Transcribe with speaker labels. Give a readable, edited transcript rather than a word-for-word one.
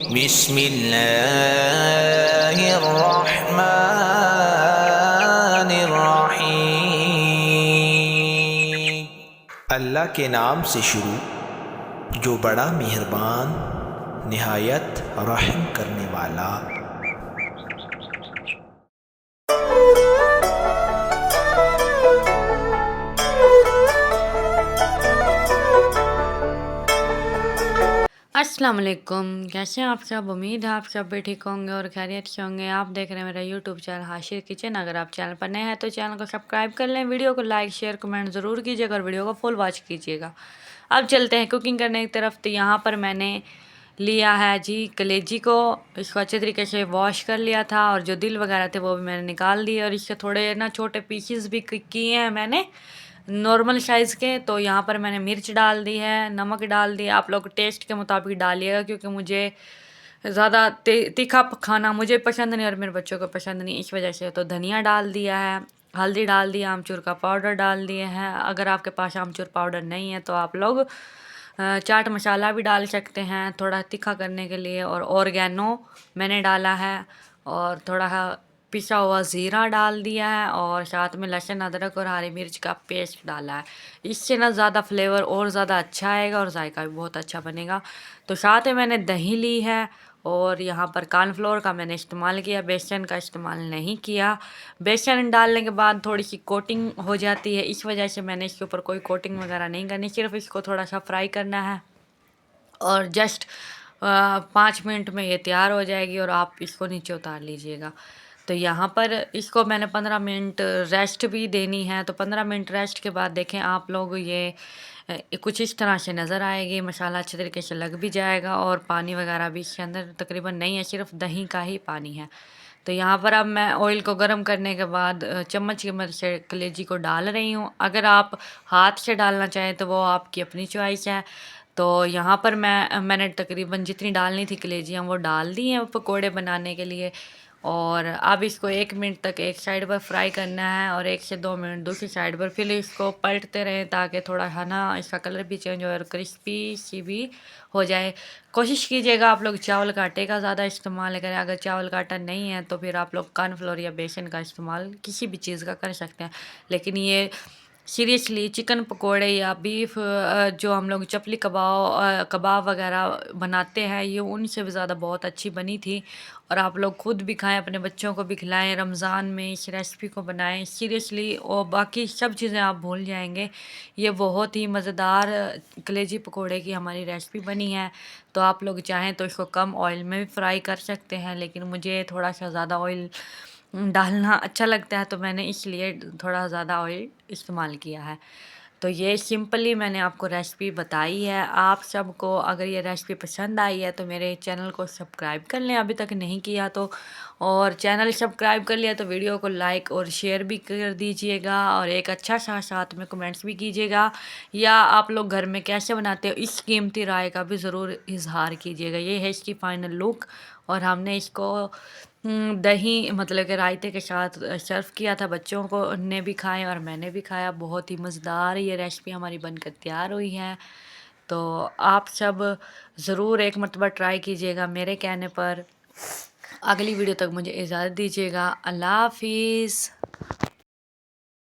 Speaker 1: बिस्मिल्लाहिर्रहमानिर्रहीम। अल्लाह के नाम से शुरू जो बड़ा मेहरबान निहायत रहम करने वाला।
Speaker 2: अस्सलाम वालेकुम। कैसे हैं आप सब? उम्मीद है आप सब भी ठीक होंगे और खैरियत से होंगे। आप देख रहे हैं मेरा यूट्यूब चैनल हाशिर किचन। अगर आप चैनल पर नए हैं तो चैनल को सब्सक्राइब कर लें, वीडियो को लाइक शेयर कमेंट ज़रूर कीजिएगा और वीडियो को फुल वॉच कीजिएगा। अब चलते हैं कुकिंग करने की तरफ। तो यहाँ पर मैंने लिया है जी कलेजी को, इसको अच्छे तरीके से वॉश कर लिया था और जो दिल वगैरह थे वो भी मैंने निकाल दिए और इसके थोड़े ना छोटे पीसेस भी किए हैं मैंने नॉर्मल साइज़ के। तो यहाँ पर मैंने मिर्च डाल दी है, नमक डाल दिया, आप लोग टेस्ट के मुताबिक डालिएगा क्योंकि मुझे ज़्यादा तीखा खाना मुझे पसंद नहीं और मेरे बच्चों को पसंद नहीं, इस वजह से। तो धनिया डाल दिया है, हल्दी डाल दिया, आमचूर का पाउडर डाल दिए हैं। अगर आपके पास आमचूर पाउडर नहीं है तो आप लोग चाट मसाला भी डाल सकते हैं थोड़ा तीखा करने के लिए। और ऑर्गेनो मैंने डाला है और थोड़ा पिसा हुआ ज़ीरा डाल दिया है और साथ में लहसुन अदरक और हरी मिर्च का पेस्ट डाला है। इससे ना ज़्यादा फ्लेवर और ज़्यादा अच्छा आएगा और जायका भी बहुत अच्छा बनेगा। तो साथ में मैंने दही ली है और यहाँ पर कॉर्नफ्लोर का मैंने इस्तेमाल किया, बेसन का इस्तेमाल नहीं किया। बेसन डालने के बाद थोड़ी सी कोटिंग हो जाती है, इस वजह से मैंने इसके ऊपर कोई कोटिंग वगैरह नहीं करनी, सिर्फ इसको थोड़ा सा फ्राई करना है और जस्ट 5 मिनट में ये तैयार हो जाएगी और आप इसको नीचे उतार लीजिएगा। तो यहाँ पर इसको मैंने 15 मिनट रेस्ट भी देनी है। तो 15 मिनट रेस्ट के बाद देखें आप लोग ये कुछ इस तरह से नज़र आएगी, मसाला अच्छे तरीके से लग भी जाएगा और पानी वगैरह भी इसके अंदर तकरीबन नहीं है, सिर्फ दही का ही पानी है। तो यहाँ पर अब मैं ऑयल को गर्म करने के बाद चम्मच की मदद से कलेजी को डाल रही हूँ। अगर आप हाथ से डालना चाहें तो वो आपकी अपनी चॉइस है। तो यहाँ पर मैंने तकरीबन जितनी डालनी थी कलेजियाँ वो डाल दी हैं पकोड़े बनाने के लिए। और अब इसको 1 मिनट तक एक साइड पर फ्राई करना है और 1 से 2 मिनट दूसरी साइड पर, फिर इसको पलटते रहें ताकि थोड़ा है ना इसका कलर भी चेंज हो और क्रिस्पी सी भी हो जाए। कोशिश कीजिएगा आप लोग चावल का आटे का ज़्यादा इस्तेमाल करें, अगर चावल का आटा नहीं है तो फिर आप लोग कॉर्नफ्लोर या बेसन का इस्तेमाल किसी भी चीज़ का कर सकते हैं। लेकिन ये सीरियसली चिकन पकोड़े या बीफ जो हम लोग चपली कबाब वगैरह बनाते हैं ये उनसे भी ज़्यादा बहुत अच्छी बनी थी। और आप लोग खुद भी खाएं, अपने बच्चों को भी खिलाएं, रमज़ान में इस रेसिपी को बनाएं सीरियसली और बाकी सब चीज़ें आप भूल जाएंगे। ये बहुत ही मज़ेदार कलेजी पकोड़े की हमारी रेसिपी बनी है। तो आप लोग चाहें तो इसको कम ऑयल में भी फ्राई कर सकते हैं, लेकिन मुझे थोड़ा सा ज़्यादा ऑयल डालना अच्छा लगता है तो मैंने इसलिए थोड़ा ज़्यादा ऑयल इस्तेमाल किया है। तो ये सिंपली मैंने आपको रेसिपी बताई है। आप सबको अगर ये रेसिपी पसंद आई है तो मेरे चैनल को सब्सक्राइब कर लें अभी तक नहीं किया तो, और चैनल सब्सक्राइब कर लिया तो वीडियो को लाइक और शेयर भी कर दीजिएगा और एक अच्छा सा साथ में कमेंट्स भी कीजिएगा। या आप लोग घर में कैसे बनाते हो इस कीमती राय का भी ज़रूर इजहार कीजिएगा। ये है इसकी फ़ाइनल लुक और हमने इसको दही मतलब कि रायते के साथ सर्व किया था, बच्चों को ने भी खाए और मैंने भी खाया। बहुत ही मज़ेदार ये रेसिपी हमारी बनकर तैयार हुई है। तो आप सब ज़रूर एक मरतबा ट्राई कीजिएगा मेरे कहने पर। अगली वीडियो तक मुझे इजाज़त दीजिएगा। अल्लाह हाफिज़।